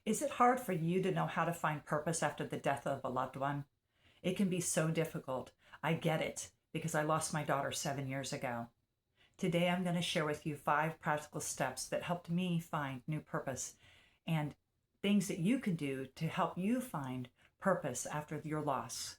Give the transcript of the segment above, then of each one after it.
Is it hard for you to know how to find purpose after the death of a loved one? It can be so difficult. I get it because I lost my daughter 7 years ago. Today, I'm going to share with you 5 practical steps that helped me find new purpose and things that you can do to help you find purpose after your loss.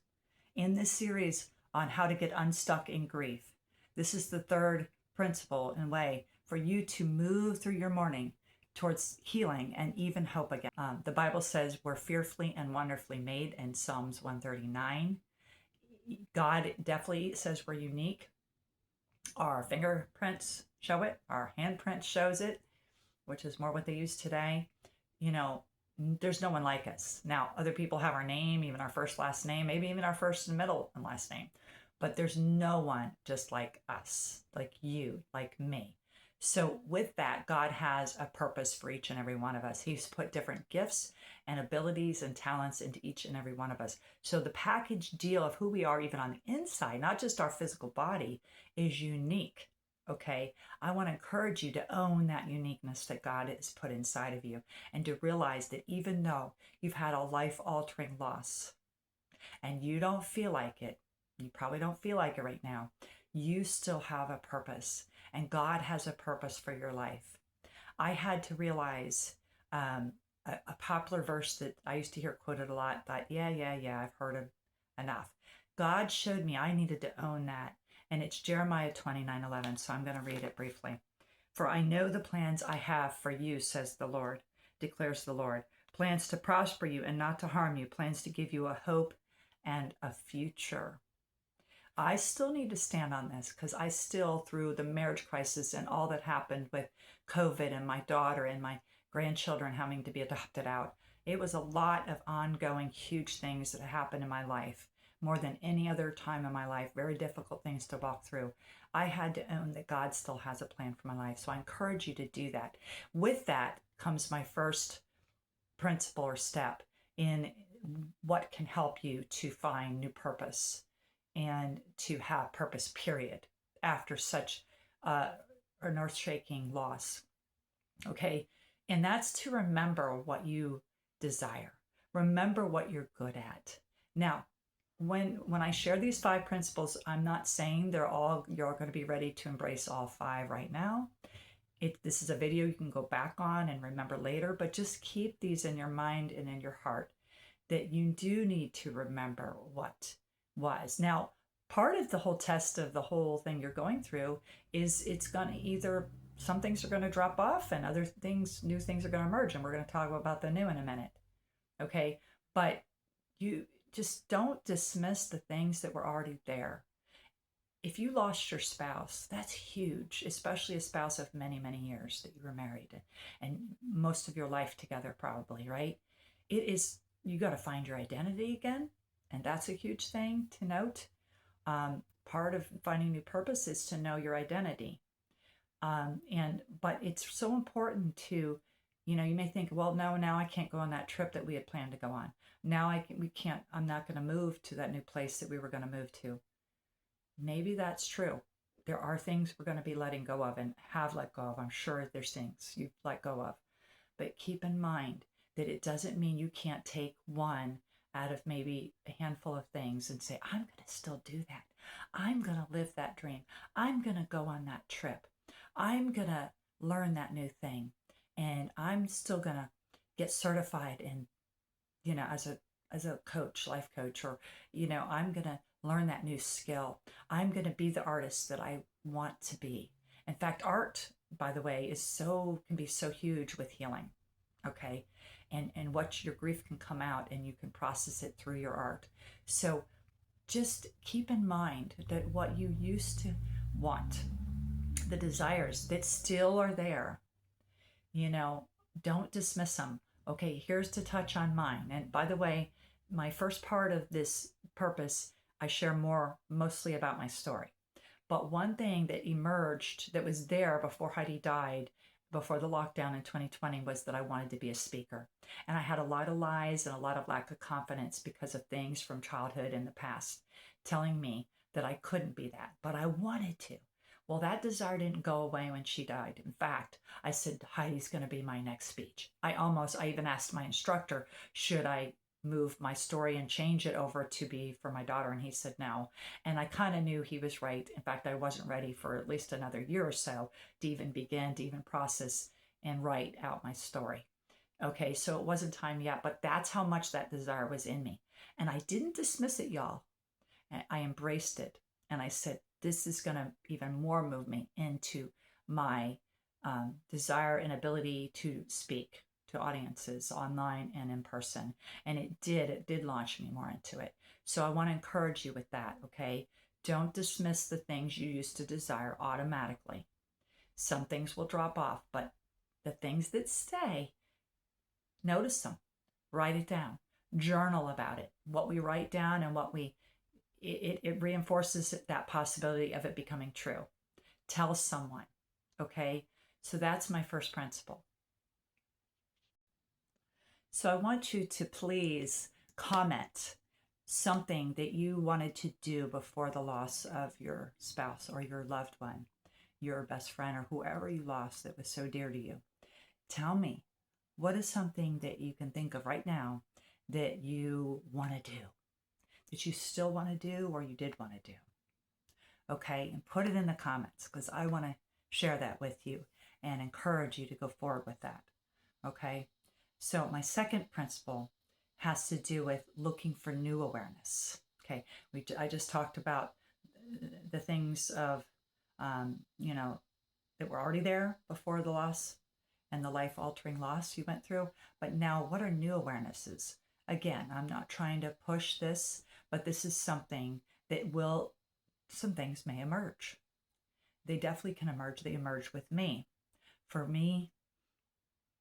In this series on how to get unstuck in grief, this is the third principle and way for you to move through your mourning towards healing and even hope again. The Bible says we're fearfully and wonderfully made in Psalms 139. God definitely says we're unique. Our fingerprints show it, our handprint shows it, which is more what they use today. You know, there's no one like us. Now, other people have our name, even our first, last name, maybe even our first and middle and last name, but there's no one just like us, like you, like me. So with that, God has a purpose for each and every one of us. He's put different gifts and abilities and talents into each and every one of us. So the package deal of who we are, even on the inside, not just our physical body, is unique. Okay, I want to encourage you to own that uniqueness that God has put inside of you and to realize that even though you've had a life-altering loss and you don't feel like it, you probably don't feel like it right now, you still have a purpose and God has a purpose for your life. I had to realize a popular verse that I used to hear quoted a lot, thought, yeah, I've heard of enough. God showed me I needed to own that. And it's Jeremiah 29:11. So I'm going to read it briefly. For I know the plans I have for you, says the Lord, declares the Lord. Plans to prosper you and not to harm you. Plans to give you a hope and a future. I still need to stand on this because I still, through the marriage crisis and all that happened with COVID and my daughter and my grandchildren having to be adopted out, it was a lot of ongoing huge things that happened in my life, more than any other time in my life, very difficult things to walk through. I had to own that God still has a plan for my life. So I encourage you to do that. With that comes my first principle or step in what can help you to find new purpose and to have purpose, period, after such an earth-shaking loss. Okay, and that's to remember what you desire. Remember what you're good at. Now, when I share these 5 principles, I'm not saying you're going to be ready to embrace all 5 right now. This is a video you can go back on and remember later, but just keep these in your mind and in your heart that you do need to remember what was. Now, part of the whole test of the whole thing you're going through is it's going to either, some things are going to drop off and other things, new things are going to emerge. And we're going to talk about the new in a minute. Okay. But you just don't dismiss the things that were already there. If you lost your spouse, that's huge, especially a spouse of many, many years that you were married and most of your life together, probably, right? It is, you got to find your identity again. And that's a huge thing to note. Part of finding new purpose is to know your identity. But it's so important to, you may think, well, no, now I can't go on that trip that we had planned to go on. Now I'm not going to move to that new place that we were going to move to. Maybe that's true. There are things we're going to be letting go of and have let go of. I'm sure there's things you've let go of. But keep in mind that it doesn't mean you can't take one out of maybe a handful of things and say, I'm going to still do that. I'm going to live that dream. I'm going to go on that trip. I'm going to learn that new thing. And I'm still going to get certified in, as a coach, life coach, or, I'm going to learn that new skill. I'm going to be the artist that I want to be. In fact, art, by the way, can be so huge with healing. Okay. And what your grief can come out and you can process it through your art. So just keep in mind that what you used to want, the desires that still are there, don't dismiss them. Okay, here's to touch on mine. And by the way, my first part of this purpose, I share mostly about my story. But one thing that emerged that was there before Heidi died, before the lockdown in 2020, was that I wanted to be a speaker. And I had a lot of lies and a lot of lack of confidence because of things from childhood in the past telling me that I couldn't be that, but I wanted to. Well, that desire didn't go away when she died. In fact, I said, Heidi's going to be my next speech. I even asked my instructor, should I move my story and change it over to be for my daughter? And he said no. And I kind of knew he was right. In fact, I wasn't ready for at least another year or so to even begin to even process and write out my story. Okay, so it wasn't time yet, but that's how much that desire was in me. And I didn't dismiss it, y'all. I embraced it. And I said, this is going to even more move me into my desire and ability to speak to audiences online and in person. And it did launch me more into it. So I want to encourage you with that, okay? Don't dismiss the things you used to desire automatically. Some things will drop off, but the things that stay, notice them, write it down, journal about it. What we write down and what it reinforces that possibility of it becoming true. Tell someone, okay? So that's my first principle. So I want you to please comment something that you wanted to do before the loss of your spouse or your loved one, your best friend, or whoever you lost that was so dear to you. Tell me, what is something that you can think of right now that you want to do, that you still want to do or you did want to do? Okay, and put it in the comments because I want to share that with you and encourage you to go forward with that. Okay, so my second principle has to do with looking for new awareness. Okay, I just talked about the things of, that were already there before the loss and the life-altering loss you went through. But now, what are new awarenesses? Again, I'm not trying to push this, but this is something that some things may emerge. They definitely can emerge. They emerge with me. For me,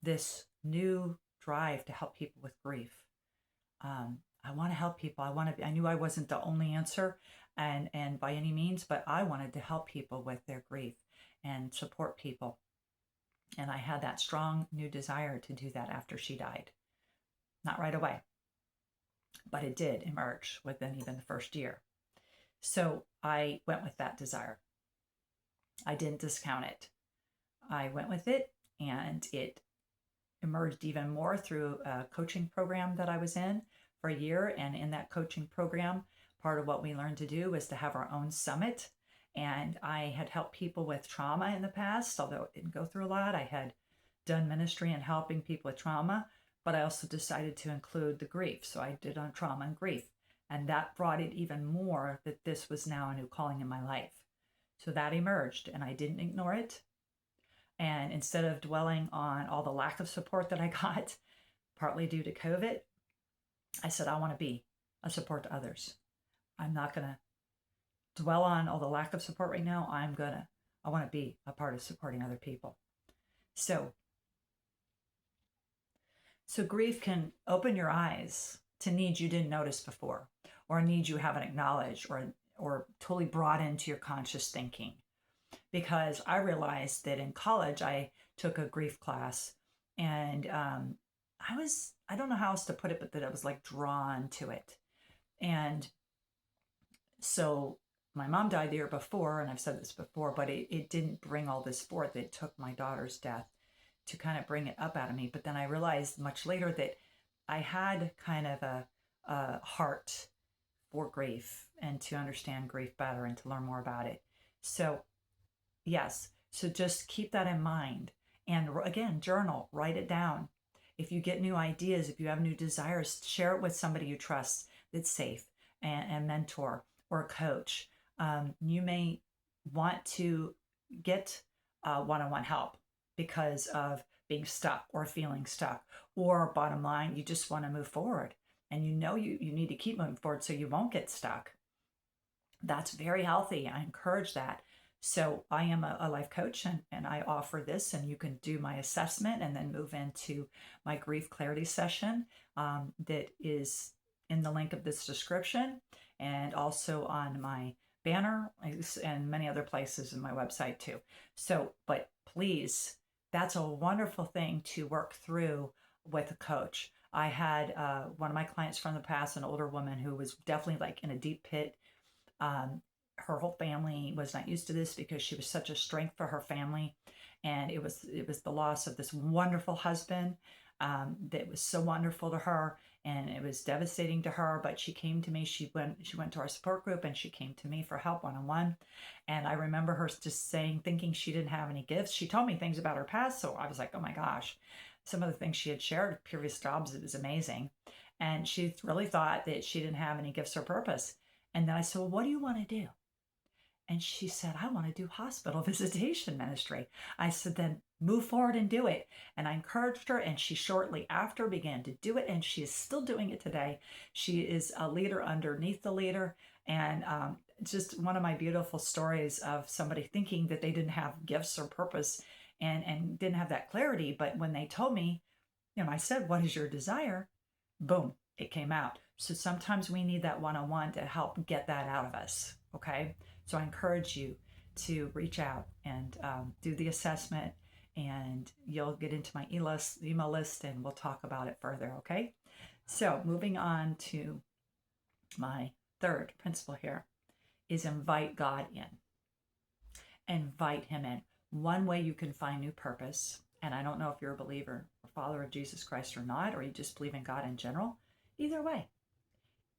this new drive to help people with grief. I want to help people. I knew I wasn't the only answer and by any means, but I wanted to help people with their grief and support people. And I had that strong new desire to do that after she died. Not right away, but it did emerge within even the first year. So I went with that desire. I didn't discount it. I went with it, and it emerged even more through a coaching program that I was in for a year. And in that coaching program, part of what we learned to do was to have our own summit. And I had helped people with trauma in the past, although it didn't go through a lot. I had done ministry and helping people with trauma, but I also decided to include the grief. So I did on trauma and grief. And that brought it even more that this was now a new calling in my life. So that emerged, and I didn't ignore it. And instead of dwelling on all the lack of support that I got, partly due to COVID, I said, I want to be a support to others. I'm not going to dwell on all the lack of support right now. I want to be a part of supporting other people. So grief can open your eyes to needs you didn't notice before, or needs you haven't acknowledged, or totally brought into your conscious thinking. Because I realized that in college, I took a grief class, and I don't know how else to put it, but that I was like drawn to it. And so my mom died the year before, and I've said this before, but it didn't bring all this forth. It took my daughter's death to kind of bring it up out of me. But then I realized much later that I had kind of a heart for grief and to understand grief better and to learn more about it. So yes, so just keep that in mind. And again, journal, write it down. If you get new ideas, if you have new desires, share it with somebody you trust that's safe, and mentor or a coach. You may want to get one-on-one help because of being stuck or feeling stuck, or bottom line, you just want to move forward and you need to keep moving forward so you won't get stuck. That's very healthy. I encourage that. So I am a life coach, and I offer this, and you can do my assessment and then move into my grief clarity session that is in the link of this description, and also on my banner and many other places in my website too. So, but please, that's a wonderful thing to work through with a coach. I had one of my clients from the past, an older woman who was definitely like in a deep pit, her whole family was not used to this because she was such a strength for her family, and it was the loss of this wonderful husband that was so wonderful to her, and it was devastating to her. But she came to me. She went to our support group, and she came to me for help one on one. And I remember her just saying, thinking she didn't have any gifts. She told me things about her past, so I was like, oh my gosh, some of the things she had shared at previous jobs, it was amazing. And she really thought that she didn't have any gifts or purpose. And then I said, well, what do you want to do? And she said, I want to do hospital visitation ministry. I said, then move forward and do it. And I encouraged her, and she shortly after began to do it, and she is still doing it today. She is a leader underneath the leader. And just one of my beautiful stories of somebody thinking that they didn't have gifts or purpose and didn't have that clarity. But when they told me, I said, what is your desire? Boom, it came out. So sometimes we need that one-on-one to help get that out of us. Okay. So I encourage you to reach out and do the assessment, and you'll get into my email list, and we'll talk about it further. Okay. So moving on to my third principle here is invite God in. Invite him in. One way you can find new purpose, and I don't know if you're a believer or follower of Jesus Christ or not, or you just believe in God in general, either way,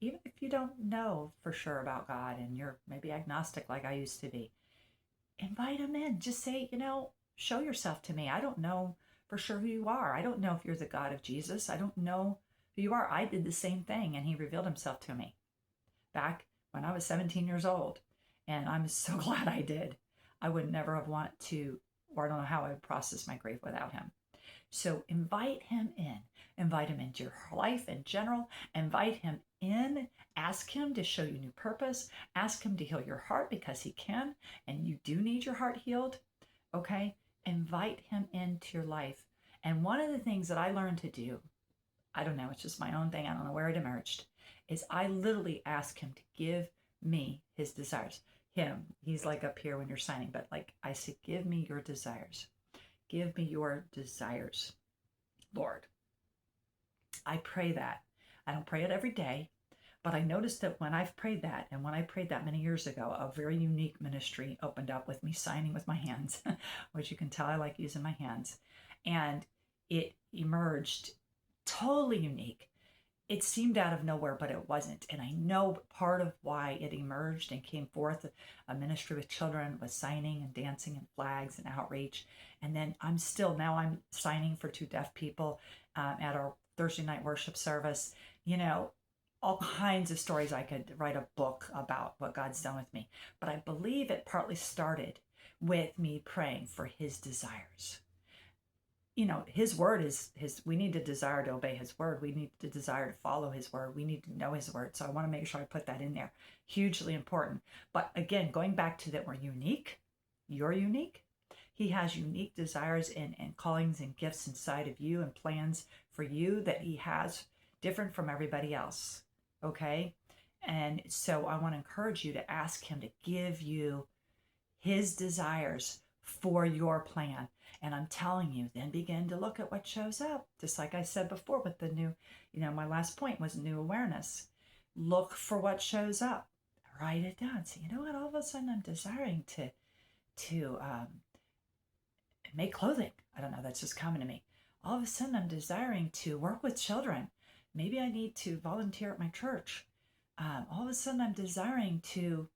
even if you don't know for sure about God and you're maybe agnostic like I used to be, invite him in. Just say, show yourself to me. I don't know for sure who you are. I don't know if you're the God of Jesus. I don't know who you are. I did the same thing, and he revealed himself to me back when I was 17 years old. And I'm so glad I did. I would never have wanted to, or I don't know how I would process my grief without him. So invite him in. Invite him into your life in general. Invite him in. Ask him to show you new purpose. Ask him to heal your heart, because he can, and you do need your heart healed. Okay? Invite him into your life. And one of the things that I learned to do, I don't know, it's just my own thing, I don't know where it emerged, is I literally ask him to give me his desires. He's like up here when you're signing, but like I said, give me your desires. Give me your desires, Lord. I pray that. I don't pray it every day, but I noticed that when I've prayed that, and when I prayed that many years ago, a very unique ministry opened up with me signing with my hands, which you can tell I like using my hands. And it emerged totally unique. It seemed out of nowhere, but it wasn't. And I know part of why it emerged and came forth, a ministry with children, was signing and dancing and flags and outreach. And then I'm signing for 2 deaf people at our Thursday night worship service. All kinds of stories. I could write a book about what God's done with me. But I believe it partly started with me praying for his desires. His word is we need to desire to obey his word. We need to desire to follow his word. We need to know his word. So I want to make sure I put that in there. Hugely important. But again, going back to that we're unique, you're unique. He has unique desires and callings and gifts inside of you, and plans for you that he has different from everybody else. Okay? And so I want to encourage you to ask him to give you his desires for your plan. And I'm telling you, then begin to look at what shows up. Just like I said before with the new, my last point was new awareness. Look for what shows up. Write it down. So you know what? All of a sudden I'm desiring to make clothing. I don't know. That's just coming to me. All of a sudden I'm desiring to work with children. Maybe I need to volunteer at my church. All of a sudden I'm desiring to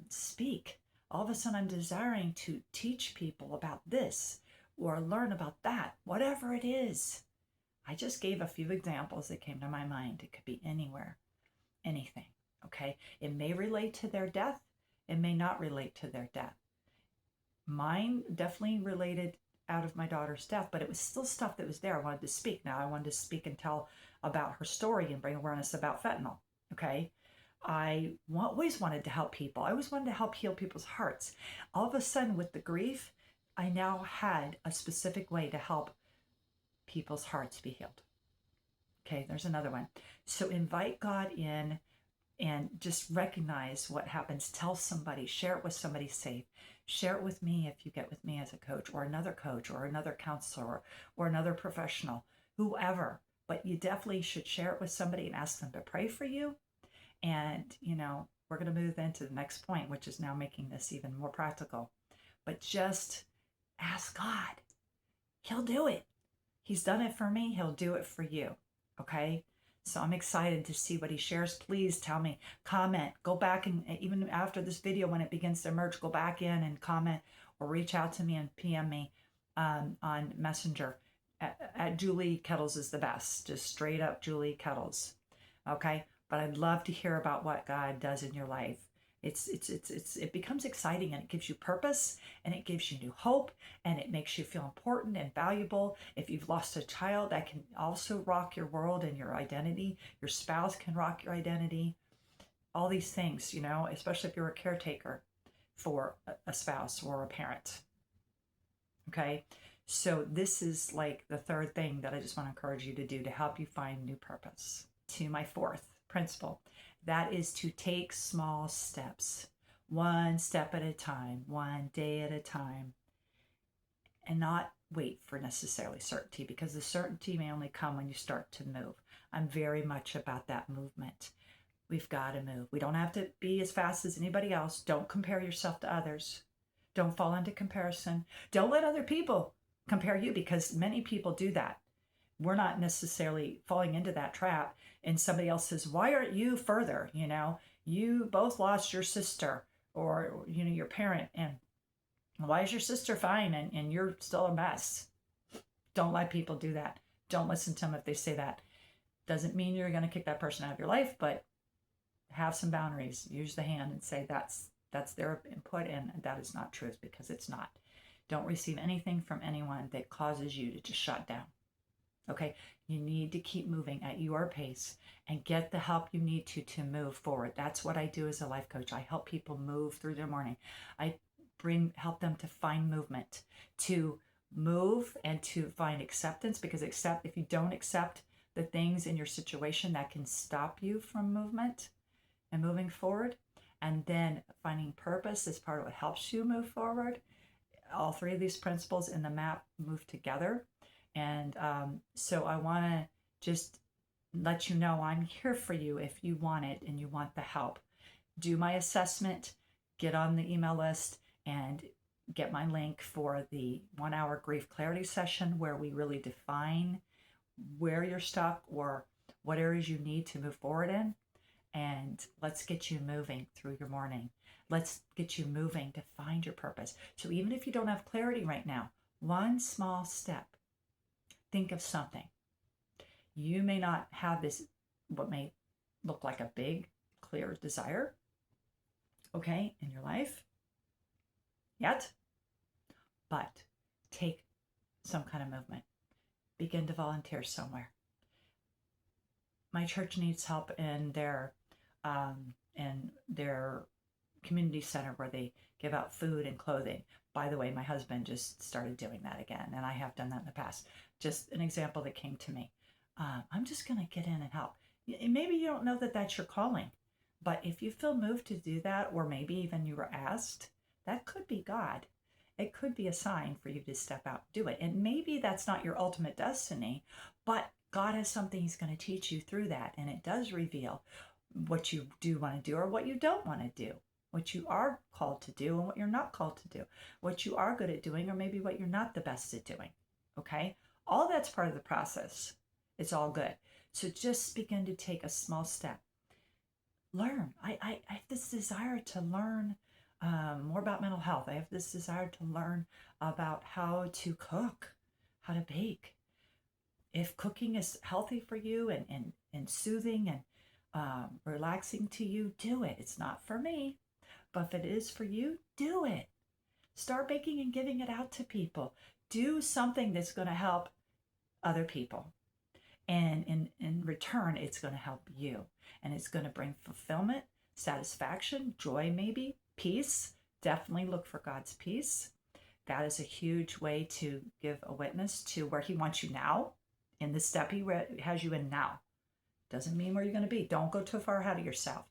speak. All of a sudden I'm desiring to teach people about this or learn about that, whatever it is. I just gave a few examples that came to my mind. It could be anywhere, anything, okay? It may relate to their death. It may not relate to their death. Mine definitely related out of my daughter's death, but it was still stuff that was there. I wanted to speak. Now I wanted to speak and tell about her story and bring awareness about fentanyl, okay? I always wanted to help people. I always wanted to help heal people's hearts. All of a sudden, with the grief, I now had a specific way to help people's hearts be healed. Okay, there's another one. So invite God in and just recognize what happens. Tell somebody, share it with somebody safe. Share it with me if you get with me as a coach or another counselor or another professional, whoever. But you definitely should share it with somebody and ask them to pray for you. And, we're going to move into the next point, which is now making this even more practical. But just ask God. He'll do it. He's done it for me. He'll do it for you. Okay? So I'm excited to see what he shares. Please tell me, comment, go back, and even after this video, when it begins to emerge, go back in and comment or reach out to me and PM me on Messenger. At Julie Kettles is the best. Just straight up Julie Kettles. Okay? But I'd love to hear about what God does in your life. It becomes exciting, and it gives you purpose, and it gives you new hope, and it makes you feel important and valuable. If you've lost a child, that can also rock your world and your identity. Your spouse can rock your identity. All these things, especially if you're a caretaker for a spouse or a parent. Okay? So this is like the third thing that I just want to encourage you to do to help you find new purpose. To my fourth principle, that is to take small steps, one step at a time, one day at a time, and not wait for necessarily certainty, because the certainty may only come when you start to move. I'm very much about that movement. We've got to move. We don't have to be as fast as anybody else. Don't compare yourself to others. Don't fall into comparison. Don't let other people compare you, because many people do that. We're not necessarily falling into that trap. And somebody else says, why aren't you further? You both lost your sister or, your parent. And why is your sister fine and you're still a mess? Don't let people do that. Don't listen to them if they say that. Doesn't mean you're going to kick that person out of your life, but have some boundaries. Use the hand and say that's their input, and that is not truth, because it's not. Don't receive anything from anyone that causes you to just shut down. Okay, you need to keep moving at your pace and get the help you need to move forward. That's what I do as a life coach. I help people move through their morning. I help them to find movement, to move and to find acceptance, because if you don't accept the things in your situation that can stop you from movement and moving forward, and then finding purpose is part of what helps you move forward. All three of these principles in the map move together. And so I want to just let you know I'm here for you if you want it and you want the help. Do my assessment, get on the email list, and get my link for the 1-hour grief clarity session, where we really define where you're stuck or what areas you need to move forward in. And let's get you moving through your morning. Let's get you moving to find your purpose. So even if you don't have clarity right now, one small step. Think of something. You may not have this, what may look like a big, clear desire, okay, in your life yet, but take some kind of movement. Begin to volunteer somewhere. My church needs help in their community center, where they give out food and clothing. By the way, my husband just started doing that again, and I have done that in the past. Just an example that came to me. I'm just going to get in and help. Maybe you don't know that that's your calling, but if you feel moved to do that, or maybe even you were asked, that could be God. It could be a sign for you to step out and do it. And maybe that's not your ultimate destiny, but God has something he's going to teach you through that, and it does reveal what you do want to do or what you don't want to do, what you are called to do and what you're not called to do, what you are good at doing or maybe what you're not the best at doing, okay? All that's part of the process. It's all good. So just begin to take a small step. Learn. I have this desire to learn more about mental health. I have this desire to learn about how to cook, how to bake. If cooking is healthy for you and soothing and relaxing to you, do it. It's not for me, but if it is for you, do it. Start baking and giving it out to people. Do something that's going to help other people. And in return, it's going to help you. And it's going to bring fulfillment, satisfaction, joy maybe, peace. Definitely look for God's peace. That is a huge way to give a witness to where he wants you now, in the step he has you in now. Doesn't mean where you're going to be. Don't go too far ahead of yourself.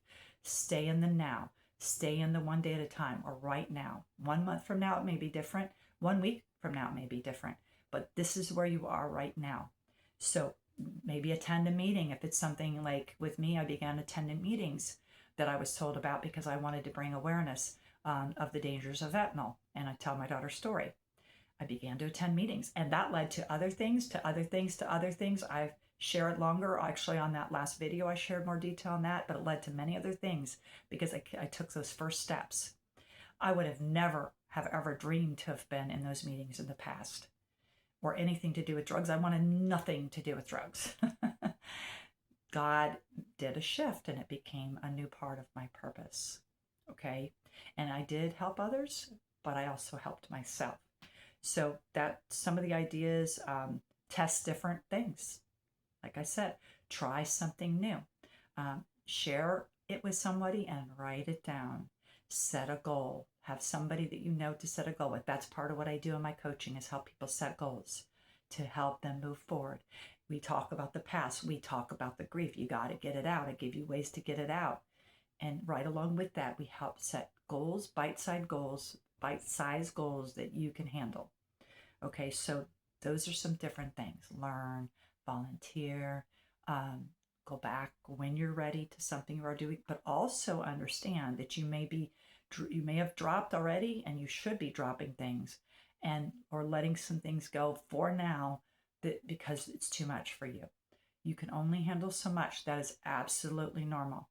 Stay in the now. Stay in the one day at a time, or right now. 1 month from now, it may be different. 1 week from now, it may be different. But this is where you are right now. So maybe attend a meeting. If it's something like with me, I began attending meetings that I was told about because I wanted to bring awareness of the dangers of fentanyl. And I tell my daughter's story. I began to attend meetings, and that led to other things, to other things, to other things. I've shared longer. Actually, on that last video, I shared more detail on that, but it led to many other things because I took those first steps. I would have never have ever dreamed to have been in those meetings in the past or anything to do with drugs. I wanted nothing to do with drugs. God did a shift and it became a new part of my purpose. Okay. And I did help others, but I also helped myself. So that some of the ideas, test different things. Like I said, try something new. Share it with somebody and write it down. Set a goal. Have somebody that you know to set a goal with. That's part of what I do in my coaching is help people set goals to help them move forward. We talk about the past. We talk about the grief. You got to get it out. I give you ways to get it out. And right along with that, we help set goals, bite-sized goals that you can handle. Okay, so those are some different things. Learn, volunteer, go back when you're ready to something you are doing, but also understand that you may have dropped already and you should be dropping things or letting some things go for now because it's too much for you. You can only handle so much. That is absolutely normal.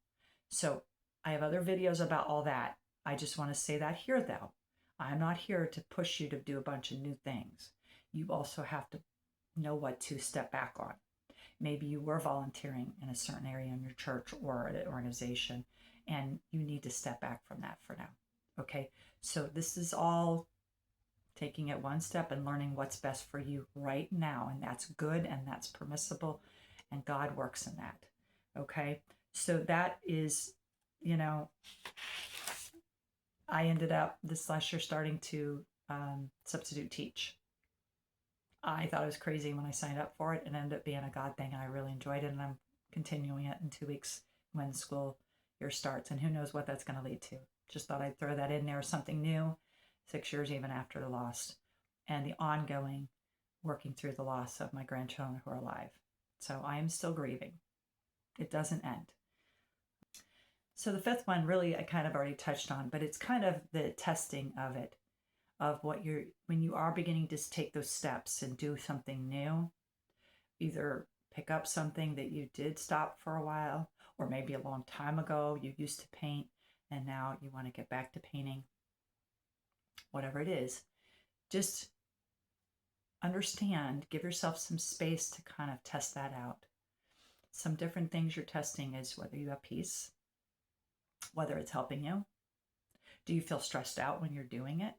So I have other videos about all that. I just want to say that here though. I'm not here to push you to do a bunch of new things. You also have to know what to step back on. Maybe you were volunteering in a certain area in your church or an organization, and you need to step back from that for now. Okay, so this is all taking it one step and learning what's best for you right now, and that's good and that's permissible, and God works in that. Okay, so that is, I ended up this last year starting to substitute teach. I thought it was crazy when I signed up for it. It ended up being a God thing, and I really enjoyed it. And I'm continuing it in 2 weeks when school year starts. And who knows what that's going to lead to. Just thought I'd throw that in there, something new, 6 years even after the loss, and the ongoing working through the loss of my grandchildren who are alive. So I am still grieving. It doesn't end. So the fifth one, really, I kind of already touched on, but it's kind of the testing of it. Of when you are beginning to take those steps and do something new, either pick up something that you did stop for a while, or maybe a long time ago you used to paint and now you want to get back to painting, whatever it is, just understand, give yourself some space to kind of test that out. Some different things you're testing is whether you have peace, whether it's helping you. Do you feel stressed out when you're doing it?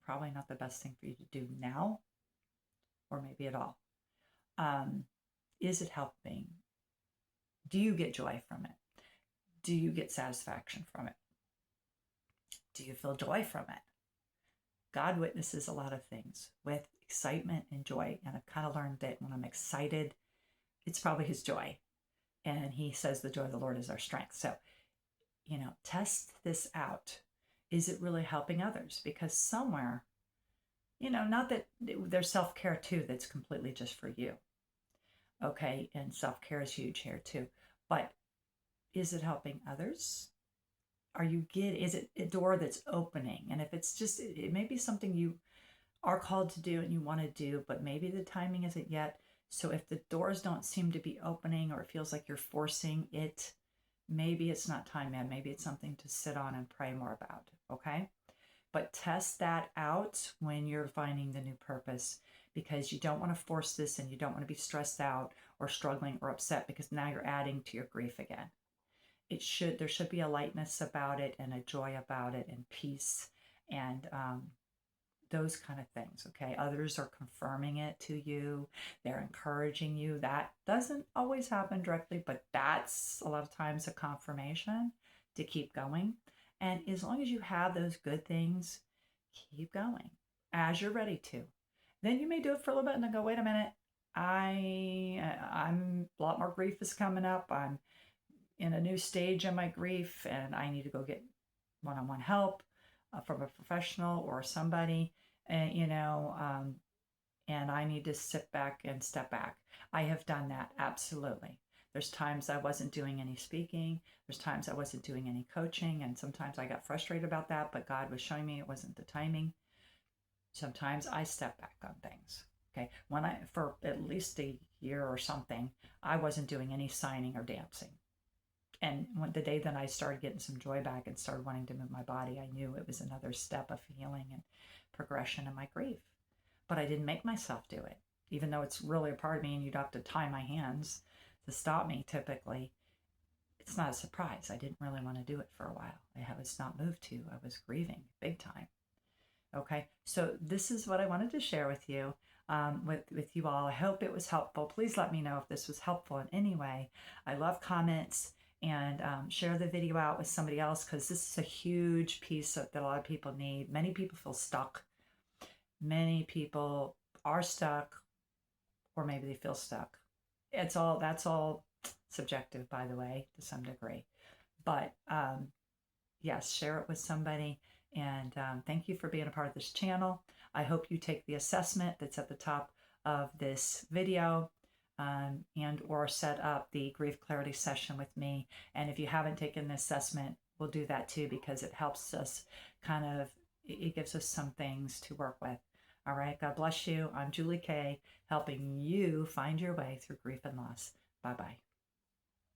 Probably not the best thing for you to do now, or maybe at all. Is it helping? Do you get joy from it? Do you get satisfaction from it? Do you feel joy from it? God witnesses a lot of things with excitement and joy. And I've kind of learned that when I'm excited, it's probably his joy. And he says the joy of the Lord is our strength. So, test this out. Is it really helping others? Because somewhere, not that there's self-care too, that's completely just for you. Okay. And self-care is huge here too. But is it helping others? Is it a door that's opening? And if it's just, it may be something you are called to do and you want to do, but maybe the timing isn't yet. So if the doors don't seem to be opening or it feels like you're forcing it, maybe it's not time yet. Maybe it's something to sit on and pray more about. Okay. But test that out when you're finding the new purpose, because you don't want to force this and you don't want to be stressed out or struggling or upset, because now you're adding to your grief again. There should be a lightness about it and a joy about it and peace and those kind of things. Okay. Others are confirming it to you. They're encouraging you. That doesn't always happen directly, but that's a lot of times a confirmation to keep going. And as long as you have those good things, keep going as you're ready to. Then you may do it for a little bit and then go, wait a minute, I'm a lot more grief is coming up. I'm in a new stage in my grief and I need to go get one-on-one help from a professional or somebody, and I need to sit back and step back. I have done that, absolutely. There's times I wasn't doing any speaking. There's times I wasn't doing any coaching. And sometimes I got frustrated about that, but God was showing me it wasn't the timing. Sometimes I step back on things. Okay. For at least a year or something, I wasn't doing any signing or dancing. And the day that I started getting some joy back and started wanting to move my body, I knew it was another step of healing and progression in my grief. But I didn't make myself do it, even though it's really a part of me and you'd have to tie my hands to stop me typically. It's not a surprise. I didn't really want to do it for a while. I was not moved to. I was grieving big time. Okay, so this is what I wanted to share with you, with you all. I hope it was helpful. Please let me know if this was helpful in any way. I love comments, and share the video out with somebody else, because this is a huge piece that a lot of people need. Many people feel stuck. Many people are stuck, or maybe they feel stuck. That's all subjective, by the way, to some degree. But yes, share it with somebody. And thank you for being a part of this channel. I hope you take the assessment that's at the top of this video, and or set up the grief clarity session with me. And if you haven't taken the assessment, we'll do that too, because it helps us it gives us some things to work with. All right. God bless you. I'm Julie Kay, helping you find your way through grief and loss. Bye-bye.